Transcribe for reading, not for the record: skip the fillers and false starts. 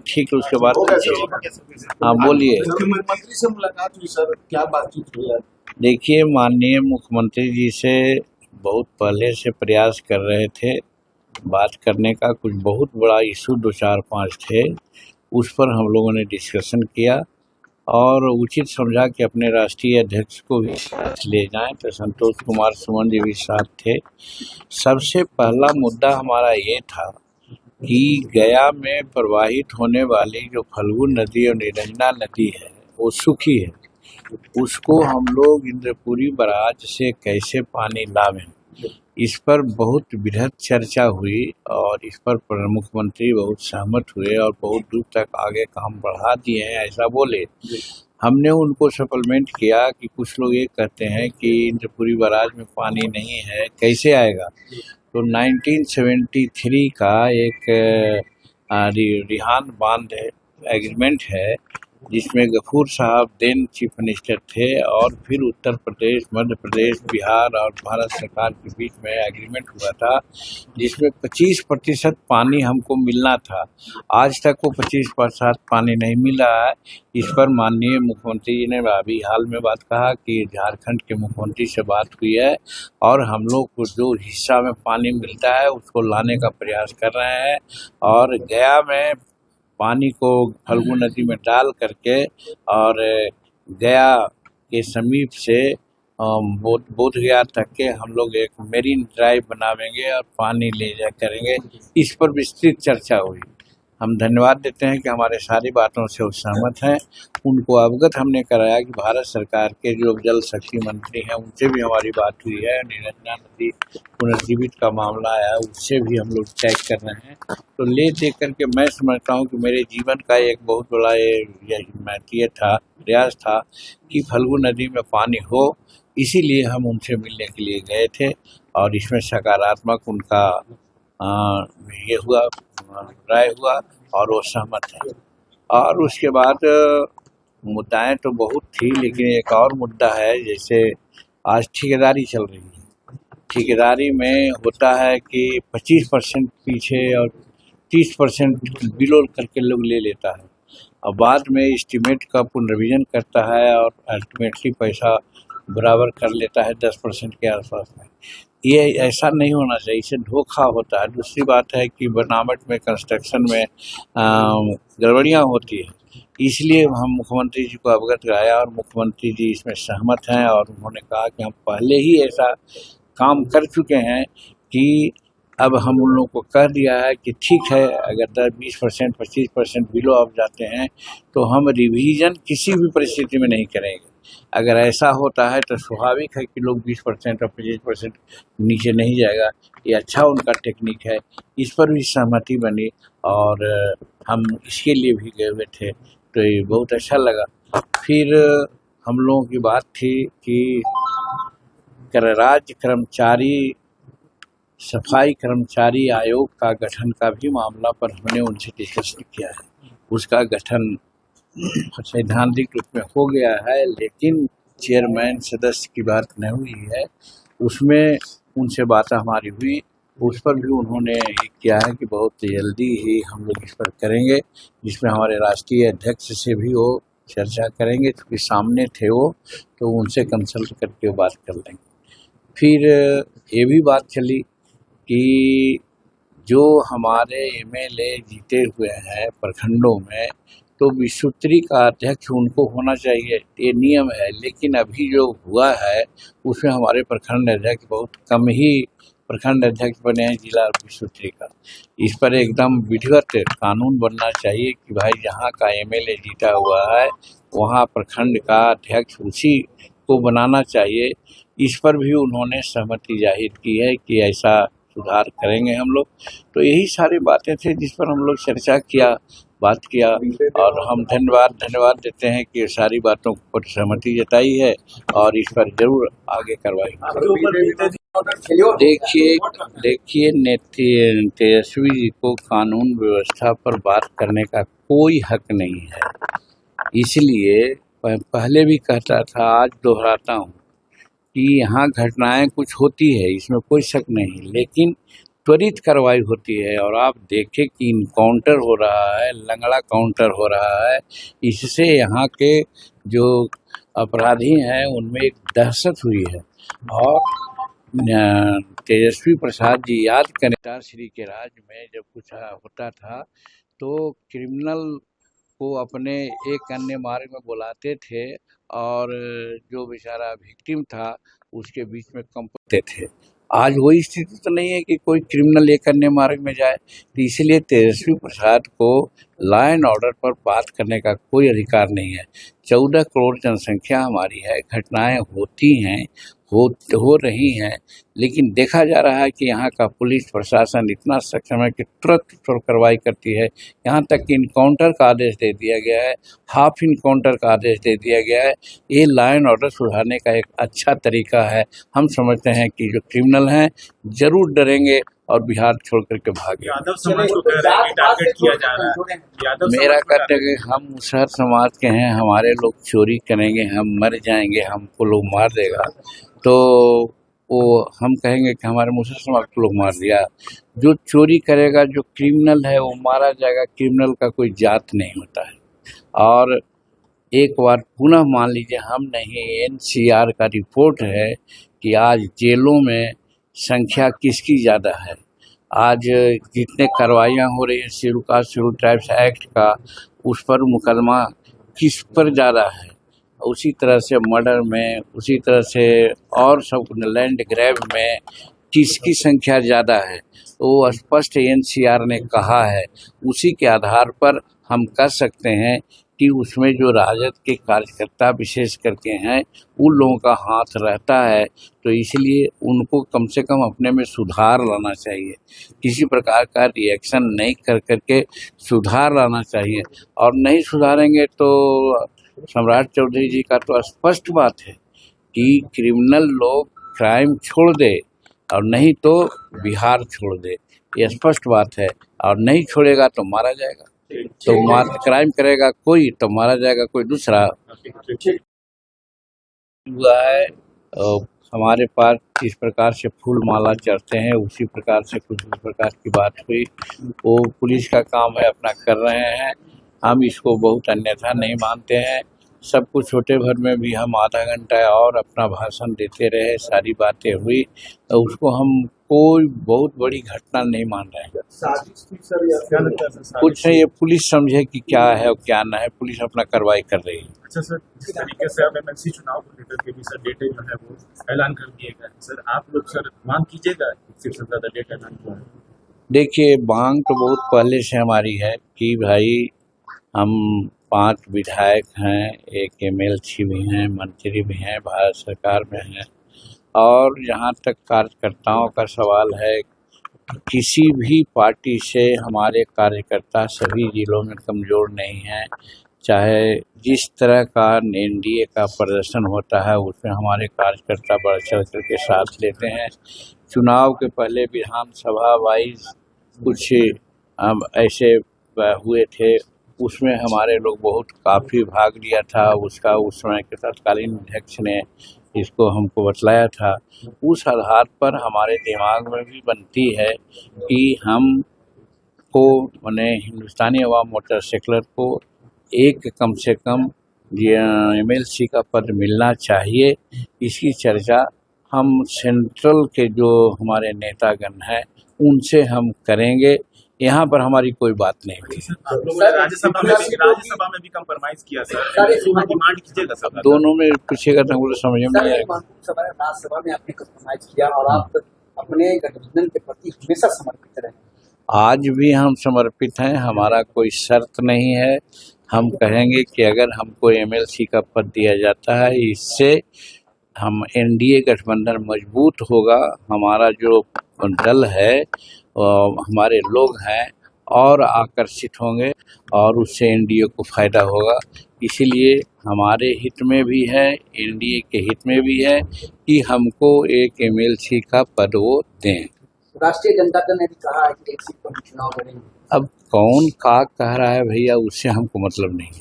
ठीक है, उसके बाद हाँ बोलिए। मुख्यमंत्री से मुलाकात हुई सर, क्या बातचीत हुई? देखिए, माननीय मुख्यमंत्री जी से बहुत पहले से प्रयास कर रहे थे बात करने का। कुछ बहुत बड़ा इशू 2-4-5 थे, उस पर हम लोगों ने डिस्कशन किया और उचित समझा कि अपने राष्ट्रीय अध्यक्ष को भी साथ ले जाएं, तो संतोष कुमार सुमन जी भी साथ थे। सबसे पहला मुद्दा हमारा ये था कि गया में प्रवाहित होने वाली जो फल्गु नदी और निरंजना नदी है वो सूखी है, उसको हम लोग इंद्रपुरी बराज से कैसे पानी लावें, इस पर बहुत बृहद चर्चा हुई और इस पर मुख्यमंत्री बहुत सहमत हुए और बहुत दूर तक आगे काम बढ़ा दिए हैं, ऐसा बोले। हमने उनको सप्लीमेंट किया कि कुछ लोग ये कहते हैं कि इंद्रपुरी बराज में पानी नहीं है, कैसे आएगा। तो 1973 का एक रिहान बांध एग्रीमेंट है, जिसमें गफूर साहब देन चीफ मिनिस्टर थे और फिर उत्तर प्रदेश, मध्य प्रदेश, बिहार और भारत सरकार के बीच में एग्रीमेंट हुआ था, जिसमें 25% पानी हमको मिलना था। आज तक वो 25% पानी नहीं मिला है। इस पर माननीय मुख्यमंत्री जी ने अभी हाल में बात कहा कि झारखंड के मुख्यमंत्री से बात हुई है और हम लोग को जो हिस्सा में पानी मिलता है उसको लाने का प्रयास कर रहे हैं और गया में पानी को फल्गु नदी में डाल करके और गया के समीप से बोध गया तक के हम लोग एक मेरीन ड्राइव बनावेंगे और पानी ले जा करेंगे। इस पर विस्तृत चर्चा हुई। हम धन्यवाद देते हैं कि हमारे सारी बातों से वो सहमत हैं। उनको अवगत हमने कराया कि भारत सरकार के जो जल शक्ति मंत्री हैं उनसे भी हमारी बात हुई है। निरंजना नदी पुनर्जीवित का मामला आया, उससे भी हम लोग चेक कर रहे हैं। तो ले देख करके मैं समझता हूँ कि मेरे जीवन का एक बहुत बड़ा ये था, प्रयास था कि फल्गु नदी में पानी हो, इसीलिए हम उनसे मिलने के लिए गए थे और इसमें सकारात्मक उनका ये हुआ, राय हुआ और वो सहमत है। और उसके बाद मुद्दाएं तो बहुत थी, लेकिन एक और मुद्दा है, जैसे आज ठेकेदारी चल रही है। ठेकेदारी में होता है कि 25% पीछे और 30% बिलो करके लोग ले लेता है और बाद में एस्टीमेट का पुनर्विजन करता है और अल्टीमेटली पैसा बराबर कर लेता है 10% के आसपास में। ये ऐसा नहीं होना चाहिए, इससे धोखा होता है। दूसरी बात है कि बनावट में, कंस्ट्रक्शन में गड़बड़ियाँ होती है, इसलिए हम मुख्यमंत्री जी को अवगत कराया और मुख्यमंत्री जी इसमें सहमत हैं और उन्होंने कहा कि हम पहले ही ऐसा काम कर चुके हैं कि अब हम उन लोगों को कह दिया है कि ठीक है, अगर 10-20%, 25% बिलो आप जाते हैं तो हम रिवीजन किसी भी परिस्थिति में नहीं करेंगे। अगर ऐसा होता है तो स्वाभाविक है कि लोग 20% और 25% नीचे नहीं जाएगा। ये अच्छा उनका टेक्निक है, इस पर भी सहमति बनी और हम इसके लिए भी गए हुए थे, तो ये बहुत अच्छा लगा। फिर हम लोगों की बात थी कि राज्य कर्मचारी सफाई कर्मचारी आयोग का गठन का भी मामला पर हमने उनसे डिस्कशन किया है। उसका गठन सैद्धांतिक रूप में हो गया है, लेकिन चेयरमैन सदस्य की बात नहीं हुई है। उसमें उनसे बात हमारी हुई, उस पर भी उन्होंने ये किया है कि बहुत जल्दी ही हम लोग इस पर करेंगे, जिसमें हमारे राष्ट्रीय अध्यक्ष से भी वो चर्चा करेंगे, क्योंकि सामने थे वो, तो उनसे कंसल्ट करके वो बात कर लेंगे। फिर ये भी बात चली कि जो हमारे एमएलए जीते हुए हैं प्रखंडों में, तो विसूत्री का अध्यक्ष उनको होना चाहिए, ये नियम है। लेकिन अभी जो हुआ है उसमें हमारे प्रखंड अध्यक्ष बहुत कम ही प्रखंड अध्यक्ष बने हैं जिला विसूत्री का। इस पर एकदम विधिवत कानून बनना चाहिए कि भाई जहाँ का एमएलए जीता हुआ है वहाँ प्रखंड का अध्यक्ष उसी को बनाना चाहिए। इस पर भी उन्होंने सहमति जाहिर की है कि ऐसा सुधार करेंगे हम लोग। तो यही सारी बातें थे जिस पर हम लोग चर्चा किया, बात किया और हम धन्यवाद देते हैं कि सारी बातों पर सहमति जताई है और इस पर जरूर आगे कार्रवाई। देखिए तेजस्वी जी को कानून व्यवस्था पर बात करने का कोई हक नहीं है, इसलिए पहले भी कहता था, आज दोहराता हूँ कि यहाँ घटनाएं कुछ होती है, इसमें कोई शक नहीं, लेकिन त्वरित कार्रवाई होती है। और आप देखें कि इनकाउंटर हो रहा है, लंगड़ा काउंटर हो रहा है, इससे यहाँ के जो अपराधी हैं उनमें एक दहशत हुई है। और तेजस्वी प्रसाद जी याद करें, श्री के राज में जब कुछ होता था तो क्रिमिनल को अपने एक अन्य मार्ग में बुलाते थे और जो बेचारा विक्टिम था उसके बीच में कम करते थे। आज वही स्थिति तो नहीं है कि कोई क्रिमिनल एक अन्य मार्ग में जाए। तो इसलिए तेजस्वी प्रसाद को लॉ एंड ऑर्डर पर बात करने का कोई अधिकार नहीं है। 14 करोड़ जनसंख्या हमारी है, घटनाएं होती हैं, हो रही हैं, लेकिन देखा जा रहा है कि यहाँ का पुलिस प्रशासन इतना सक्षम है कि तुरंत कार्रवाई करती है। यहाँ तक कि इनकाउंटर का आदेश दे दिया गया है, हाफ इनकाउंटर का आदेश दे दिया गया है। ये लॉ एंड ऑर्डर सुधारने का एक अच्छा तरीका है। हम समझते हैं कि जो क्रिमिनल हैं जरूर डरेंगे और बिहार छोड़ करके भागे। यादव समाज को कह रहे हैं कि टारगेट किया जा रहा है। मेरा कहते हैं कि हम मुसहर समाज के हैं, हमारे लोग चोरी करेंगे, हम मर जाएंगे, हमको लोग मार देगा, तो वो हम कहेंगे कि हमारे मुसहर समाज को लोग मार दिया। जो चोरी करेगा, जो क्रिमिनल है, वो मारा जाएगा। क्रिमिनल का कोई जात नहीं होता है। और एक बार पुनः मान लीजिए, हम नहीं, NCR का रिपोर्ट है कि आज जेलों में संख्या किसकी ज़्यादा है। आज जितने कार्रवाइयाँ हो रही है शेड्यूल ट्राइब्स एक्ट का, उस पर मुकदमा किस पर ज़्यादा है। उसी तरह से मर्डर में, उसी तरह से और सब लैंड ग्रैब में किसकी संख्या ज़्यादा है, वो स्पष्ट NCR ने कहा है। उसी के आधार पर हम कह सकते हैं कि उसमें जो राजद के कार्यकर्ता विशेष करके हैं उन लोगों का हाथ रहता है। तो इसलिए उनको कम से कम अपने में सुधार लाना चाहिए, किसी प्रकार का रिएक्शन नहीं कर करके सुधार लाना चाहिए। और नहीं सुधारेंगे तो सम्राट चौधरी जी का तो स्पष्ट बात है कि क्रिमिनल लोग क्राइम छोड़ दे और नहीं तो बिहार छोड़ दे, ये स्पष्ट बात है। और नहीं छोड़ेगा तो मारा जाएगा, तो क्राइम करेगा कोई तो मारा जाएगा कोई दूसरा। हुआ है हमारे पास इस प्रकार से फूल माला चढ़ते हैं, उसी प्रकार से कुछ इस प्रकार की बात हुई। वो पुलिस का काम है, अपना कर रहे हैं, हम इसको बहुत अन्यथा नहीं मानते हैं। सब कुछ छोटे भर में भी हम आधा घंटा और अपना भाषण देते रहे, सारी बातें हुई, तो उसको हम कोई बहुत बड़ी घटना नहीं मान रहे हैं। कुछ नहीं, ये पुलिस समझे कि क्या है और क्या ना है, पुलिस अपना कार्रवाई कर रही है। अच्छा सर, जिस तरीके से अब MLC चुनाव को लेकर के भी सर डेटे जो है वो ऐलान कर दिए गए सर, आप लोग सर मांग कीजिएगा सिर्फ से ज़्यादा डेटा ऐलान हुआ है। देखिए, मांग तो बहुत पहले से हमारी है कि भाई हम 5 विधायक हैं, एक MLC भी हैं, मंत्री भी हैं, भारत सरकार में हैं। और जहाँ तक कार्यकर्ताओं का सवाल है, किसी भी पार्टी से हमारे कार्यकर्ता सभी जिलों में कमज़ोर नहीं हैं। चाहे जिस तरह का NDA का प्रदर्शन होता है उसमें हमारे कार्यकर्ता बढ़ चढ़ कर के साथ लेते हैं। चुनाव के पहले विधानसभा वाइज कुछ ऐसे हुए थे, उसमें हमारे लोग बहुत काफ़ी भाग लिया था। उसका उस समय के तत्कालीन अध्यक्ष ने इसको हमको बतलाया था। उस आधार पर हमारे दिमाग में भी बनती है कि हम को माने हिंदुस्तानी अवाम मोटर सेक्युलर को एक कम से कम MLC का पद मिलना चाहिए। इसकी चर्चा हम सेंट्रल के जो हमारे नेतागण हैं उनसे हम करेंगे। यहाँ पर हमारी कोई बात नहीं हुई। राज्यसभा में भी कंप्रोमाइज किया सर, डिमांड कीजिएगा सर। दोनों में पूछेगा तो हमको समझ में नहीं आएगा। राज्यसभा में आपने कंप्रोमाइज किया और आप अपने गठबंधन के प्रति हमेशा समर्पित रहे। आज भी हम समर्पित हैं, हमारा कोई शर्त नहीं है। हम कहेंगे कि अगर हमको MLC का पद दिया जाता है, इससे हम NDA गठबंधन मजबूत होगा, हमारा जो दल है हमारे लोग हैं और आकर्षित होंगे और उससे NDA को फ़ायदा होगा। इसीलिए हमारे हित में भी है, NDA के हित में भी है कि हमको एक MLC का पद वो दें। राष्ट्रीय जनता दल ने भी कहा है कि एक सीट पर चुनाव लड़ेंगे। अब कौन का कह रहा है भैया, उससे हमको मतलब नहीं है।